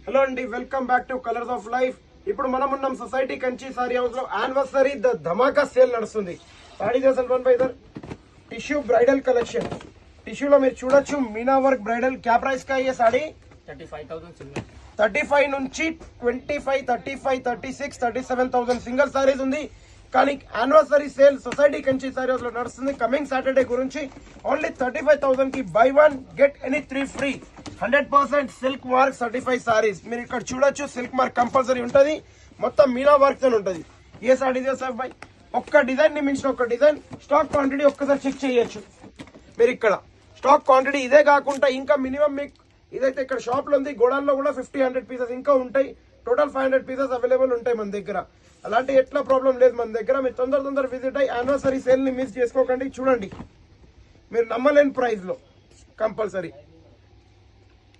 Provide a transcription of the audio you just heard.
Hello అండి, welcome back to colours of life. ఇప్పుడు మనం ఉన్నాం సొసైటీ కంచి సారీ హౌస్ లో యానివర్సరీ ధమాకా సేల్ నడుస్తుంది. Sari tissue bridal collection. టిష్యూలో మీరు చూడొచ్చు మీనా వర్క్ బ్రైడల్. క్యా ప్రైస్ కా ये साड़ी 35 నుంచి 25, 35, 36, 37,000 సింగిల్ సారీస్ ఉంది. కానీ anniversary sale society Kanchi sari house లో నడుస్తుంది. కమింగ్ సాటర్డే గురించి ఓన్లీ 35,000 కి by 1 get any 3 free. 100% silk mark certified saris. మీరు ఇక్కడ చూడొచ్చు, సిల్క్ మార్క్ కంపల్సరీ ఉంటుంది. మొత్తం మీనా వర్క్ తో ఉంటుంది. ఏ సారీ సార్ బై ఒక్క డిజైన్ ని మించిన ఒక్క డిజైన్. స్టాక్ క్వాంటిటీ ఒక్కసారి చెక్ చేయొచ్చు మీరు. ఇక్కడ స్టాక్ క్వాంటిటీ ఇదే కాకుండా ఇంకా మినిమం మీకు ఇదైతే ఇక్కడ షాప్ లో ఉంది, గోడౌన్ లో కూడా 50-100 పీసెస్ ఇంకా ఉంటాయి. టోటల్ 500 పీసెస్ అవైలబుల్ ఉంటాయి మన దగ్గర. అలాంటి ఎట్లా ప్రాబ్లం లేదు మన దగ్గర. మీరు తొందర విజిట్ అయ్యి యానివర్సరీ సేల్ ని మిస్ చేసుకోకండి. చూడండి, మీరు నమ్మలేని ప్రైస్ లో కంపల్సరీ.